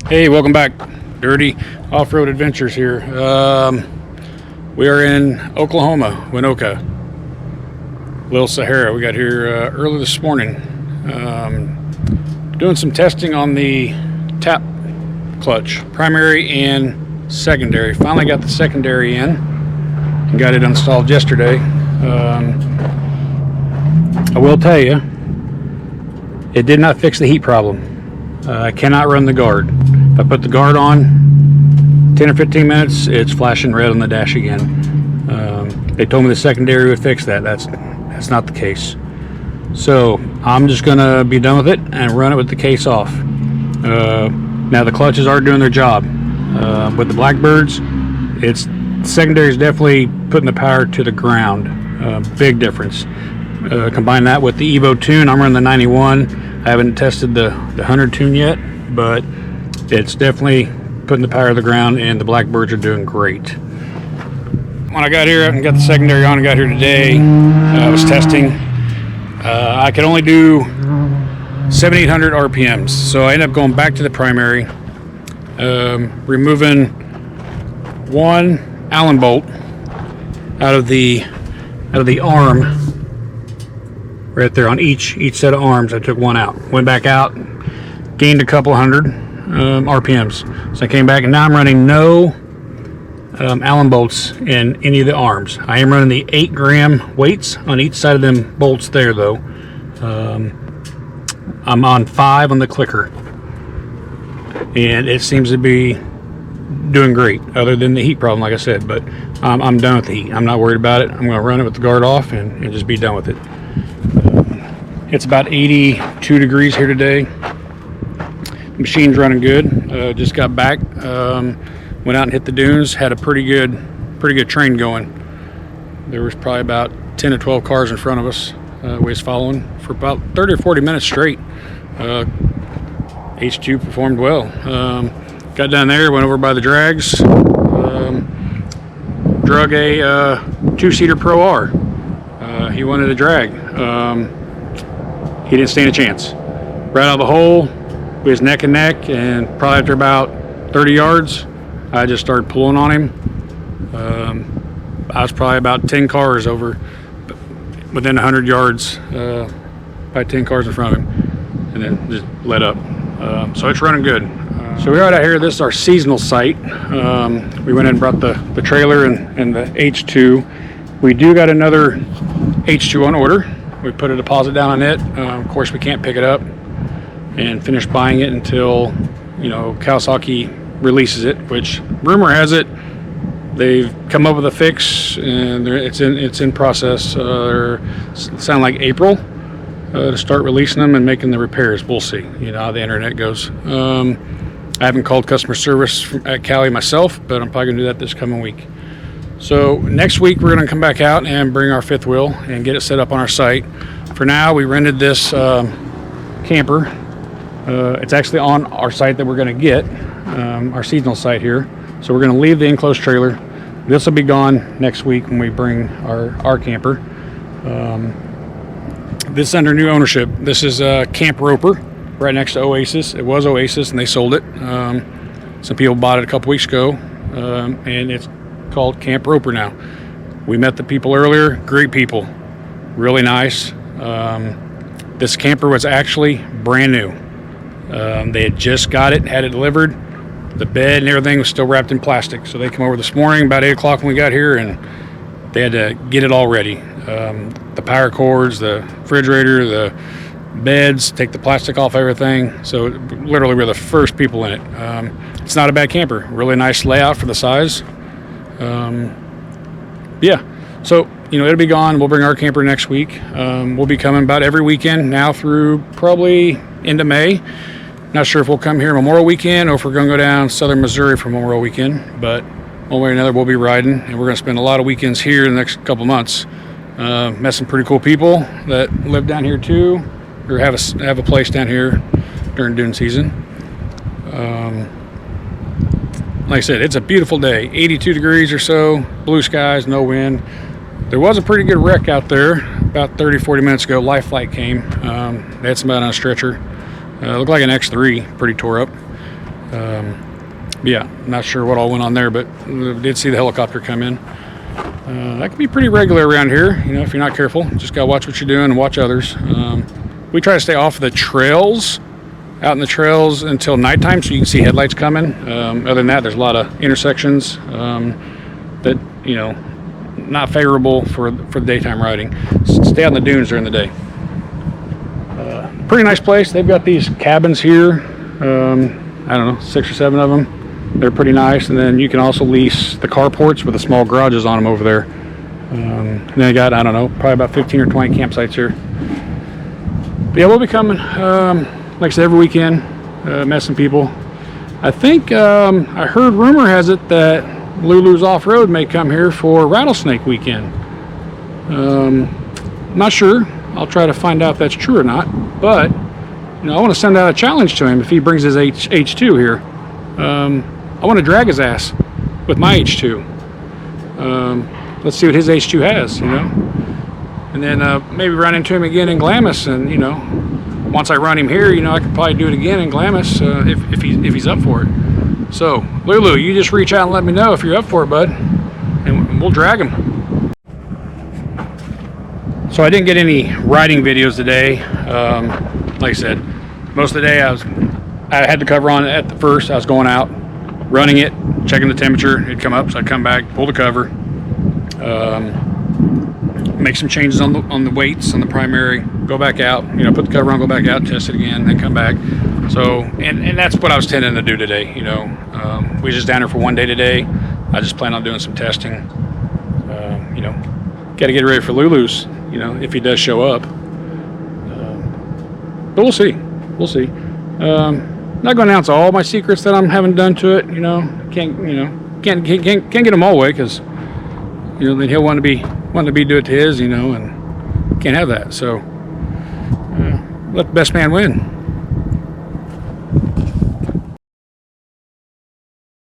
Hey, welcome back. Dirty Off-Road Adventures here. We are in Oklahoma, Winoka. Little Sahara. We got here early this morning. Doing some testing on the TAPP clutch, primary and secondary. Finally got the secondary in and got it installed yesterday. I will tell you, it did not fix the heat problem. I cannot run the guard. If I put the guard on 10 or 15 minutes, it's flashing red on the dash again. They told me the secondary would fix that. That's not the case. So I'm just gonna be done with it and run it with the case off. Now the clutches are doing their job. With the Blackbirds, secondary is definitely putting the power to the ground. Big difference. Combine that with the Evo tune. I'm running the 91. I haven't tested the 100 tune yet, but it's definitely putting the power to the ground, and the Blackbirds are doing great. When I got here and got the secondary on, I got here today, I was testing. I could only do 7,800 RPMs, so I ended up going back to the primary, removing one Allen bolt out of the arm. Right there on each set of arms, I took one out. Went back out, gained a couple hundred RPMs. So I came back, and now I'm running no Allen bolts in any of the arms. I am running the 8-gram weights on each side of them bolts there, though. I'm on 5 on the clicker, and it seems to be doing great, other than the heat problem, like I said. But I'm done with the heat. I'm not worried about it. I'm going to run it with the guard off and just be done with it. It's about 82 degrees here today. The machine's running good. Just got back. Went out and hit the dunes. Had a pretty good train going. There was probably about 10 to 12 cars in front of us. We was following for about 30 or 40 minutes straight. H2 performed well. Got down there, went over by the drags. Drug a 2-seater Pro R. He wanted a drag. He didn't stand a chance. Right out of the hole, we was neck and neck, and probably after about 30 yards, I just started pulling on him. I was probably about 10 cars over, within 100 yards, probably 10 cars in front of him, and then just let up. So it's running good. So we're right out here. This is our seasonal site. We went and brought the trailer and the H2. We do got another H2 on order. We put a deposit down on it. Of course, we can't pick it up and finish buying it until, Kawasaki releases it, which rumor has it they've come up with a fix, and it's in process. They're sound like April to start releasing them and making the repairs. We'll see. You know how the internet goes. I haven't called customer service at Cali myself, but I'm probably gonna do that this coming week. So next week we're going to come back out and bring our fifth wheel and get it set up on our site. For now, we rented this camper. It's actually on our site that we're going to get, our seasonal site here. So we're going to leave the enclosed trailer. This will be gone next week when we bring our camper. This is under new ownership. This is Camp Roper, right next to Oasis. It was Oasis, and they sold it. Some people bought it a couple weeks ago, and it's called Camp Roper now. We met the people earlier. Great people, really nice. This camper was actually brand new. They had just got it, had it delivered. The bed and everything was still wrapped in plastic. So they come over this morning about 8 o'clock when we got here, and they had to get it all ready. The power cords, the refrigerator, the beds, take the plastic off everything. So literally we're the first people in it. It's not a bad camper. Really nice layout for the size. Yeah, so it'll be gone. We'll bring our camper next week. We'll be coming about every weekend now through probably into May. Not sure if we'll come here Memorial Weekend or if we're going to go down southern Missouri for Memorial Weekend, but one way or another we'll be riding, and we're going to spend a lot of weekends here in the next couple months. Met some pretty cool people that live down here too, or have a place down here during dune season. Like I said, it's a beautiful day, 82 degrees or so, blue skies, no wind. There was a pretty good wreck out there about 30-40 minutes ago. Life Flight came. They had somebody on a stretcher. Looked like an X3, pretty tore up. Yeah, not sure what all went on there, but did see the helicopter come in. That can be pretty regular around here, you know, if you're not careful. Just gotta watch what you're doing and watch others. We try to stay off of the trails, out in the trails until nighttime, so you can see headlights coming. Other than that, there's a lot of intersections that, you know, not favorable for the daytime riding. Stay out in the dunes during the day. Pretty nice place. They've got these cabins here. I don't know, 6 or 7 of them. They're pretty nice, and then you can also lease the carports with the small garages on them over there. And then I got, I don't know, probably about 15 or 20 campsites here. But yeah, we'll be coming, like I said, every weekend, messing people. I think, I heard rumor has it that LuLu's Offroad may come here for Rattlesnake Weekend. Not sure. I'll try to find out if that's true or not. But, you know, I want to send out a challenge to him if he brings his H2 here. I want to drag his ass with my H2. Let's see what his H2 has, you know. And then maybe run into him again in Glamis, and you know, once I run him here, you know, I could probably do it again in Glamis if he's up for it. So, Lulu, you just reach out and let me know if you're up for it, bud, and we'll drag him. So I didn't get any riding videos today. Like I said, most of the day I had the cover on at the first. I was going out, running it, checking the temperature. It'd come up, so I'd come back, pull the cover, make some changes on the weights on the primary, go back out, you know, put the cover on, go back out, test it again, then come back. So, and that's what I was tending to do today. You know, we just down here for one day today. I just plan on doing some testing. You know, got to get ready for LuLu's, you know, if he does show up. But we'll see. We'll see. Not going to announce all my secrets that I'm having done to it. You know, can't get them all away, because you know then he'll want to be do it to his, you know, and can't have that. So let the best man win.